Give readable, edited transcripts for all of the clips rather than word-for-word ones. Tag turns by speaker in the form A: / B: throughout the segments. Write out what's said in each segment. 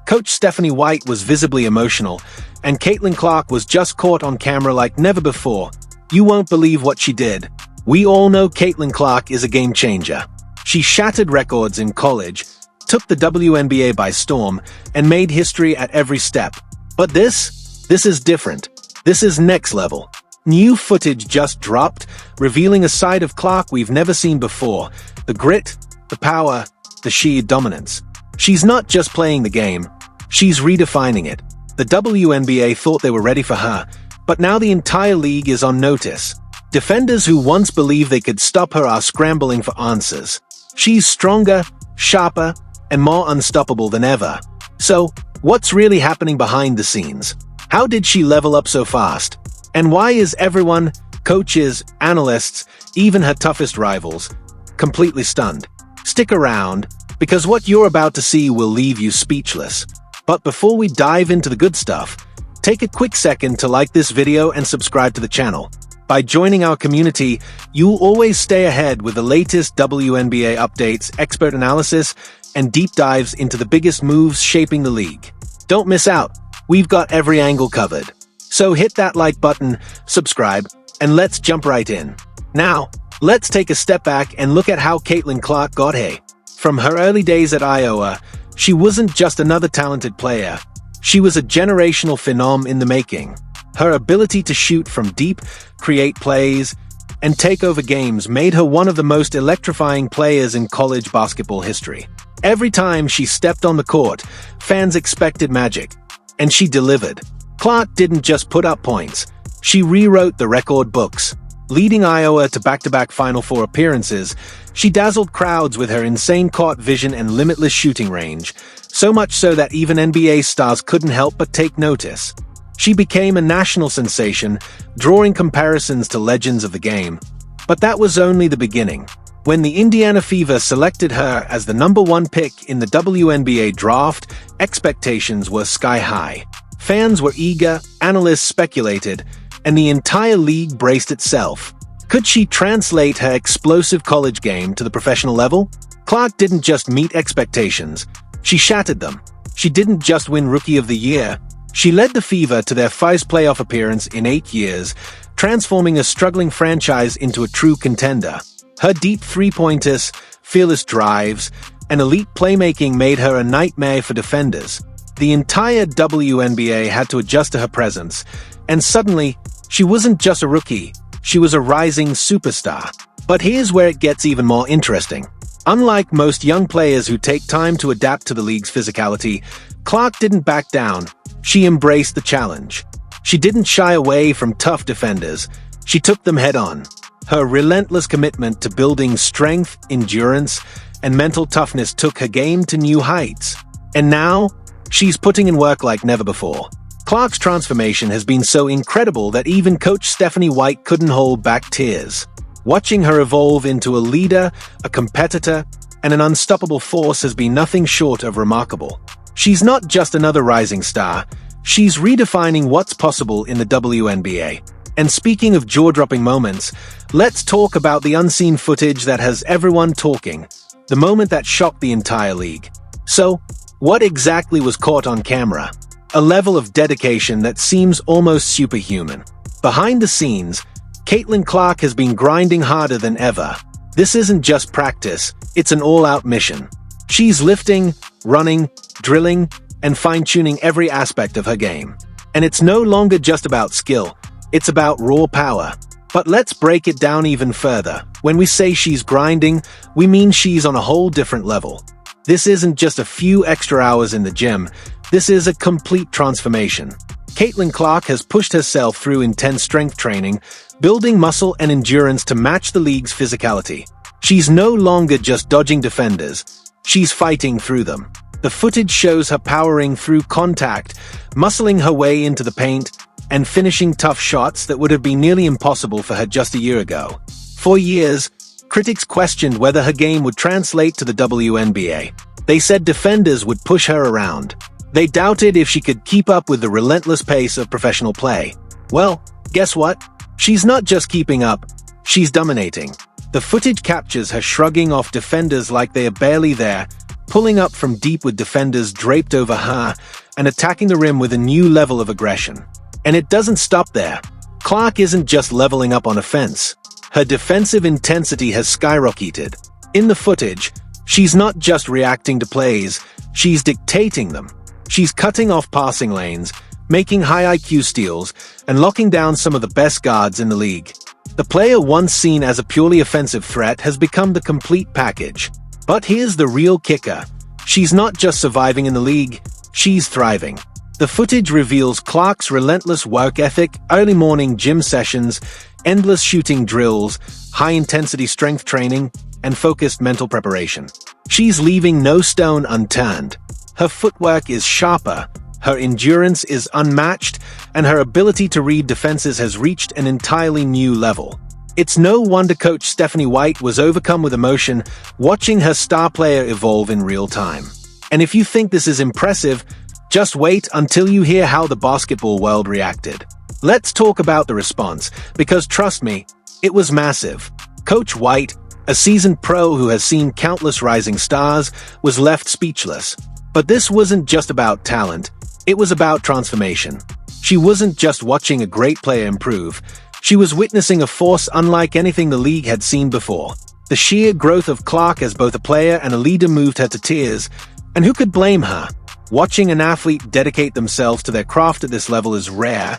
A: Coach Stephanie White was visibly emotional, and Caitlyn Clark was just caught on camera like never before. You won't believe what she did. We all know Caitlyn Clark is a game changer. She shattered records in college, took the WNBA by storm, and made history at every step. But this is different. This is next level. New footage just dropped, revealing a side of Clark we've never seen before. The grit, the power, the sheer dominance. She's not just playing the game, she's redefining it. The WNBA thought they were ready for her, but now the entire league is on notice. Defenders who once believed they could stop her are scrambling for answers. She's stronger, sharper, and more unstoppable than ever. So, what's really happening behind the scenes? How did she level up so fast? And why is everyone, coaches, analysts, even her toughest rivals, completely stunned? Stick around, because what you're about to see will leave you speechless. But before we dive into the good stuff, take a quick second to like this video and subscribe to the channel. By joining our community, you'll always stay ahead with the latest WNBA updates, expert analysis, and deep dives into the biggest moves shaping the league. Don't miss out. We've got every angle covered. So hit that like button, subscribe, and let's jump right in. Now, let's take a step back and look at how Caitlyn Clark got here. From her early days at Iowa, she wasn't just another talented player. She was a generational phenom in the making. Her ability to shoot from deep, create plays, and take over games made her one of the most electrifying players in college basketball history. Every time she stepped on the court, fans expected magic, and she delivered. Clark didn't just put up points, she rewrote the record books. Leading Iowa to back-to-back Final Four appearances, she dazzled crowds with her insane court vision and limitless shooting range, so much so that even NBA stars couldn't help but take notice. She became a national sensation, drawing comparisons to legends of the game. But that was only the beginning. When the Indiana Fever selected her as the #1 pick in the WNBA draft, expectations were sky-high. Fans were eager, analysts speculated, and the entire league braced itself. Could she translate her explosive college game to the professional level? Clark didn't just meet expectations, she shattered them. She didn't just win Rookie of the Year, she led the Fever to their first playoff appearance in 8 years, transforming a struggling franchise into a true contender. Her deep three-pointers, fearless drives, and elite playmaking made her a nightmare for defenders. The entire WNBA had to adjust to her presence, and suddenly, she wasn't just a rookie, she was a rising superstar. But here's where it gets even more interesting. Unlike most young players who take time to adapt to the league's physicality, Clark didn't back down. She embraced the challenge. She didn't shy away from tough defenders, she took them head-on. Her relentless commitment to building strength, endurance, and mental toughness took her game to new heights. And now, she's putting in work like never before. Clark's transformation has been so incredible that even Coach Stephanie White couldn't hold back tears. Watching her evolve into a leader, a competitor, and an unstoppable force has been nothing short of remarkable. She's not just another rising star, she's redefining what's possible in the WNBA. And speaking of jaw-dropping moments, let's talk about the unseen footage that has everyone talking, the moment that shocked the entire league. So, what exactly was caught on camera? A level of dedication that seems almost superhuman. Behind the scenes, Caitlyn Clark has been grinding harder than ever. This isn't just practice, it's an all-out mission. She's lifting, running, drilling, and fine-tuning every aspect of her game. And it's no longer just about skill, it's about raw power. But let's break it down even further. When we say she's grinding, we mean she's on a whole different level. This isn't just a few extra hours in the gym, this is a complete transformation. Caitlyn Clark has pushed herself through intense strength training, building muscle and endurance to match the league's physicality. She's no longer just dodging defenders, she's fighting through them. The footage shows her powering through contact, muscling her way into the paint, and finishing tough shots that would have been nearly impossible for her just a year ago. For years, critics questioned whether her game would translate to the WNBA. They said defenders would push her around. They doubted if she could keep up with the relentless pace of professional play. Well, guess what? She's not just keeping up, she's dominating. The footage captures her shrugging off defenders like they are barely there, pulling up from deep with defenders draped over her and attacking the rim with a new level of aggression. And it doesn't stop there. Clark isn't just leveling up on offense. Her defensive intensity has skyrocketed. In the footage, she's not just reacting to plays, she's dictating them. She's cutting off passing lanes, making high IQ steals, and locking down some of the best guards in the league. The player once seen as a purely offensive threat has become the complete package. But here's the real kicker. She's not just surviving in the league, she's thriving. The footage reveals Clark's relentless work ethic, early morning gym sessions, endless shooting drills, high-intensity strength training, and focused mental preparation. She's leaving no stone unturned. Her footwork is sharper, her endurance is unmatched, and her ability to read defenses has reached an entirely new level. It's no wonder Coach Stephanie White was overcome with emotion watching her star player evolve in real time. And if you think this is impressive, just wait until you hear how the basketball world reacted. Let's talk about the response, because trust me, it was massive. Coach White, a seasoned pro who has seen countless rising stars, was left speechless. But this wasn't just about talent, it was about transformation. She wasn't just watching a great player improve, she was witnessing a force unlike anything the league had seen before. The sheer growth of Clark as both a player and a leader moved her to tears, and who could blame her? Watching an athlete dedicate themselves to their craft at this level is rare,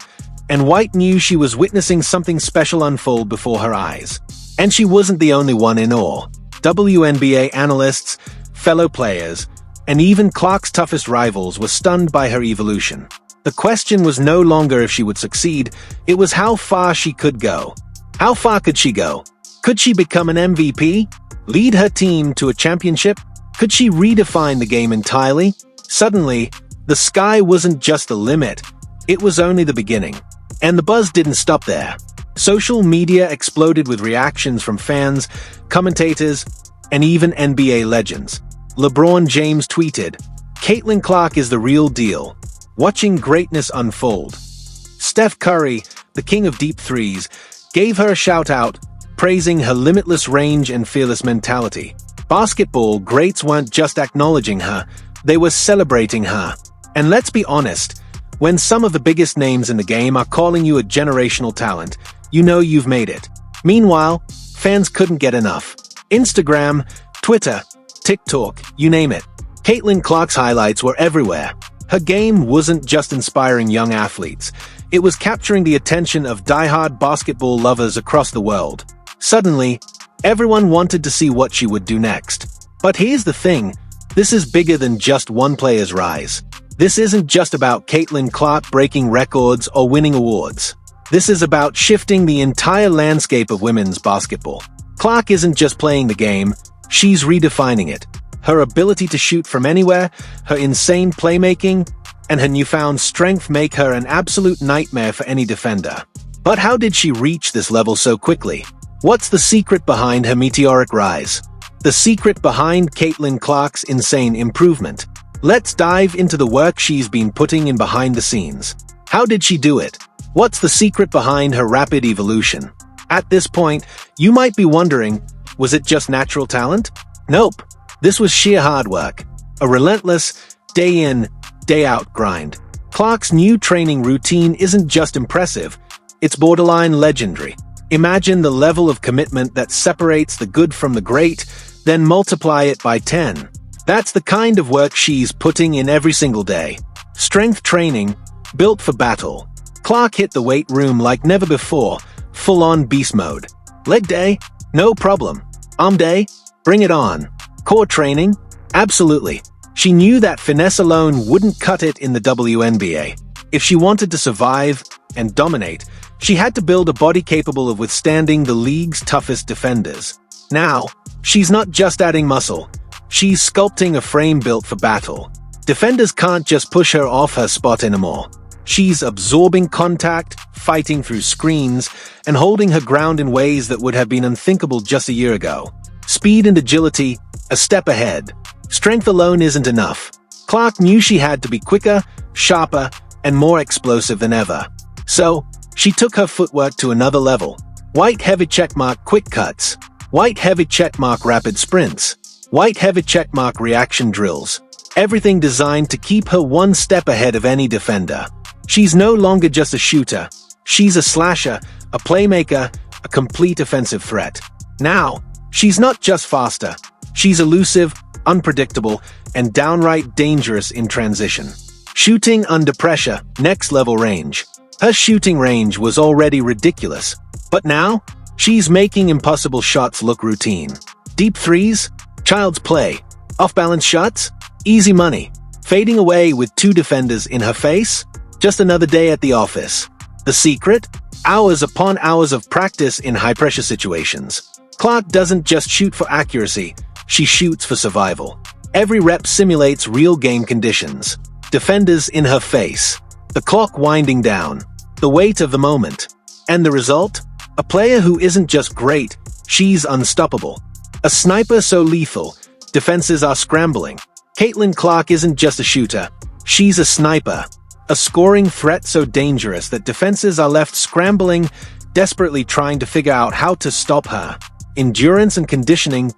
A: and White knew she was witnessing something special unfold before her eyes. And she wasn't the only one in awe. WNBA analysts, fellow players, and even Clark's toughest rivals were stunned by her evolution. The question was no longer if she would succeed, it was how far she could go. How far could she go? Could she become an MVP? Lead her team to a championship? Could she redefine the game entirely? Suddenly, the sky wasn't just the limit, it was only the beginning. And the buzz didn't stop there. Social media exploded with reactions from fans, commentators, and even NBA legends. LeBron James tweeted, "Caitlyn Clark is the real deal. Watching greatness unfold." Steph Curry, the king of deep threes, gave her a shout-out, praising her limitless range and fearless mentality. Basketball greats weren't just acknowledging her, they were celebrating her. And let's be honest, when some of the biggest names in the game are calling you a generational talent, you know you've made it. Meanwhile, fans couldn't get enough. Instagram, Twitter, TikTok, you name it. Caitlyn Clark's highlights were everywhere. Her game wasn't just inspiring young athletes, it was capturing the attention of die-hard basketball lovers across the world. Suddenly, everyone wanted to see what she would do next. But here's the thing, this is bigger than just one player's rise. This isn't just about Caitlyn Clark breaking records or winning awards. This is about shifting the entire landscape of women's basketball. Clark isn't just playing the game, she's redefining it. Her ability to shoot from anywhere, her insane playmaking, and her newfound strength make her an absolute nightmare for any defender. But how did she reach this level so quickly? What's the secret behind her meteoric rise? The secret behind Caitlyn Clark's insane improvement. Let's dive into the work she's been putting in behind the scenes. How did she do it? What's the secret behind her rapid evolution? At this point, you might be wondering, was it just natural talent? Nope. This was sheer hard work. A relentless, day-in, day-out grind. Clark's new training routine isn't just impressive, it's borderline legendary. Imagine the level of commitment that separates the good from the great, then multiply it by 10. That's the kind of work she's putting in every single day. Strength training, built for battle. Clark hit the weight room like never before, full-on beast mode. Leg day? No problem. Arm day? Bring it on. Core training? Absolutely. She knew that finesse alone wouldn't cut it in the WNBA. If she wanted to survive and dominate, she had to build a body capable of withstanding the league's toughest defenders. Now, she's not just adding muscle, she's sculpting a frame built for battle. Defenders can't just push her off her spot anymore. She's absorbing contact, fighting through screens, and holding her ground in ways that would have been unthinkable just a year ago. Speed and agility, a step ahead. Strength alone isn't enough. Clark knew she had to be quicker, sharper, and more explosive than ever. So, she took her footwork to another level. White heavy checkmark quick cuts. White heavy checkmark rapid sprints. White heavy checkmark reaction drills. Everything designed to keep her one step ahead of any defender. She's no longer just a shooter. She's a slasher, a playmaker, a complete offensive threat. Now, she's not just faster. She's elusive, unpredictable, and downright dangerous in transition. Shooting under pressure, next level range. Her shooting range was already ridiculous, but now, she's making impossible shots look routine. Deep threes? Child's play. Off-balance shots? Easy money. Fading away with two defenders in her face? Just another day at the office. The secret? Hours upon hours of practice in high-pressure situations. Clark doesn't just shoot for accuracy, she shoots for survival. Every rep simulates real game conditions. Defenders in her face. The clock winding down. The weight of the moment. And the result? A player who isn't just great, she's unstoppable. A sniper so lethal, defenses are scrambling. Caitlyn Clark isn't just a shooter, she's a sniper. A scoring threat so dangerous that defenses are left scrambling, desperately trying to figure out how to stop her. Endurance and conditioning,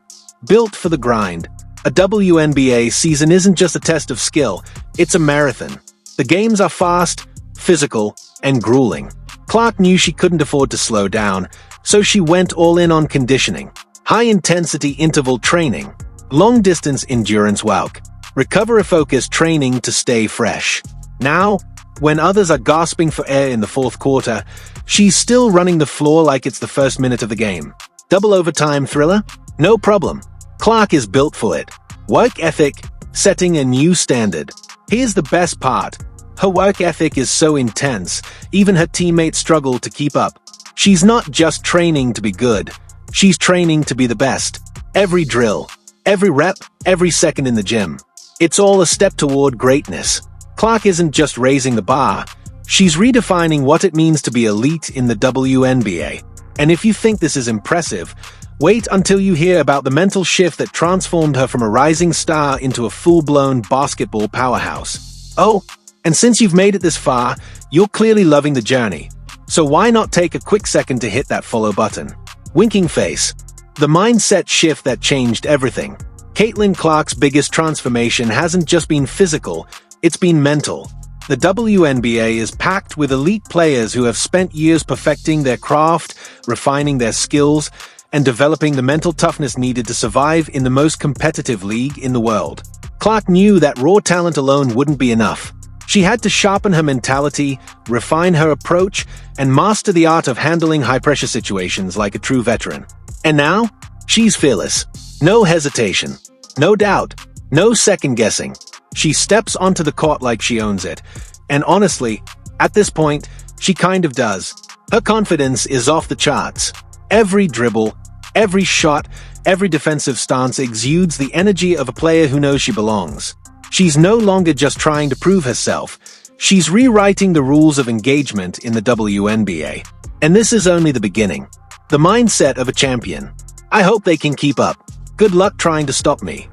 A: built for the grind. A WNBA season isn't just a test of skill, it's a marathon. The games are fast, physical, and grueling. Clark knew she couldn't afford to slow down, so she went all in on conditioning. High-intensity interval training, long-distance endurance walk, recovery-focused training to stay fresh. Now, when others are gasping for air in the fourth quarter, she's still running the floor like it's the first minute of the game. Double overtime thriller? No problem. Clark is built for it. Work ethic, setting a new standard. Here's the best part. Her work ethic is so intense, even her teammates struggle to keep up. She's not just training to be good, she's training to be the best. Every drill, every rep, every second in the gym. It's all a step toward greatness. Clark isn't just raising the bar, she's redefining what it means to be elite in the WNBA. And if you think this is impressive, wait until you hear about the mental shift that transformed her from a rising star into a full-blown basketball powerhouse. Oh, and since you've made it this far, you're clearly loving the journey. So why not take a quick second to hit that follow button? Winking face. The mindset shift that changed everything. Caitlyn Clark's biggest transformation hasn't just been physical, it's been mental. The WNBA is packed with elite players who have spent years perfecting their craft, refining their skills, and developing the mental toughness needed to survive in the most competitive league in the world. Clark knew that raw talent alone wouldn't be enough. She had to sharpen her mentality, refine her approach, and master the art of handling high-pressure situations like a true veteran. And now, she's fearless. No hesitation. No doubt. No second-guessing. She steps onto the court like she owns it. And honestly, at this point, she kind of does. Her confidence is off the charts. Every dribble, every shot, every defensive stance exudes the energy of a player who knows she belongs. She's no longer just trying to prove herself. She's rewriting the rules of engagement in the WNBA. And this is only the beginning. The mindset of a champion. I hope they can keep up. Good luck trying to stop me.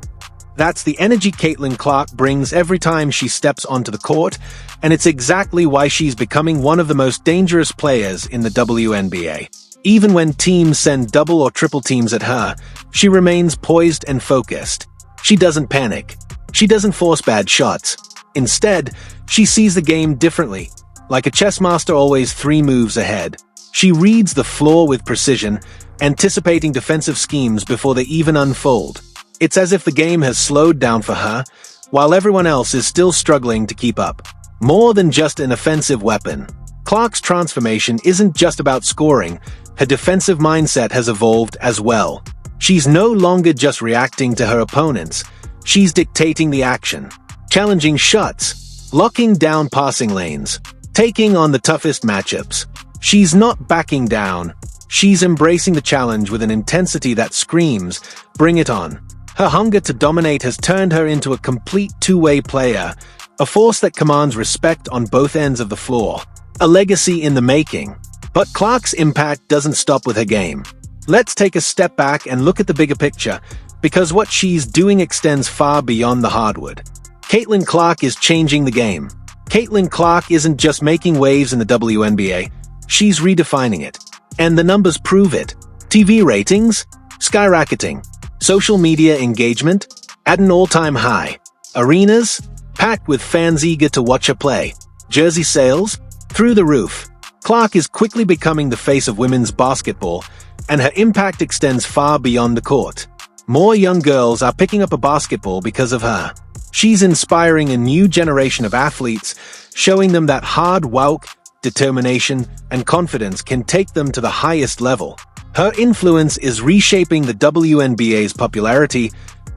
A: That's the energy Caitlyn Clark brings every time she steps onto the court, and it's exactly why she's becoming one of the most dangerous players in the WNBA. Even when teams send double or triple teams at her, she remains poised and focused. She doesn't panic. She doesn't force bad shots. Instead, she sees the game differently. Like a chess master always 3 moves ahead. She reads the floor with precision, anticipating defensive schemes before they even unfold. It's as if the game has slowed down for her, while everyone else is still struggling to keep up. More than just an offensive weapon. Clark's transformation isn't just about scoring, her defensive mindset has evolved as well. She's no longer just reacting to her opponents, she's dictating the action. Challenging shots, locking down passing lanes, taking on the toughest matchups. She's not backing down, she's embracing the challenge with an intensity that screams, "Bring it on." Her hunger to dominate has turned her into a complete two-way player, a force that commands respect on both ends of the floor. A legacy in the making. But Clark's impact doesn't stop with her game. Let's take a step back and look at the bigger picture, because what she's doing extends far beyond the hardwood. Caitlyn Clark is changing the game. Caitlyn Clark isn't just making waves in the WNBA, she's redefining it. And the numbers prove it. TV ratings? Skyrocketing. Social media engagement at an all-time high. Arenas packed with fans eager to watch her play. Jersey sales through the roof. Clark is quickly becoming the face of women's basketball, and her impact extends far beyond the court. More young girls are picking up a basketball because of her. She's inspiring a new generation of athletes, showing them that hard work, determination, and confidence can take them to the highest level. Her influence is reshaping the WNBA's popularity,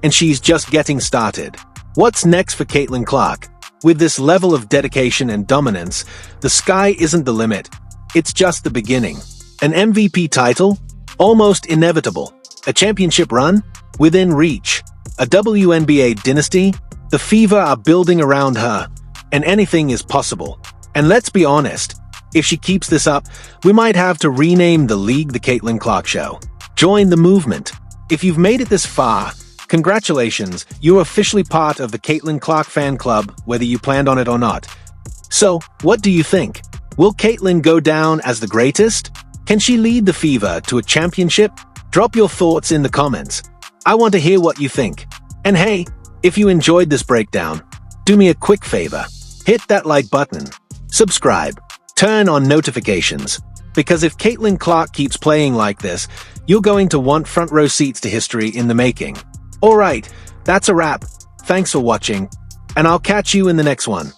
A: and she's just getting started. What's next for Caitlyn Clark? With this level of dedication and dominance, the sky isn't the limit. It's just the beginning. An MVP title? Almost inevitable. A championship run? Within reach. A WNBA dynasty? The Fever are building around her, and anything is possible. And let's be honest, if she keeps this up, we might have to rename the league the Caitlyn Clark Show. Join the movement. If you've made it this far, congratulations, you're officially part of the Caitlyn Clark fan club, whether you planned on it or not. So, what do you think? Will Caitlyn go down as the greatest? Can she lead the Fever to a championship? Drop your thoughts in the comments. I want to hear what you think. And hey, if you enjoyed this breakdown, do me a quick favor. Hit that like button. Subscribe. Turn on notifications. Because if Caitlyn Clark keeps playing like this, you're going to want front row seats to history in the making. Alright, that's a wrap. Thanks for watching, and I'll catch you in the next one.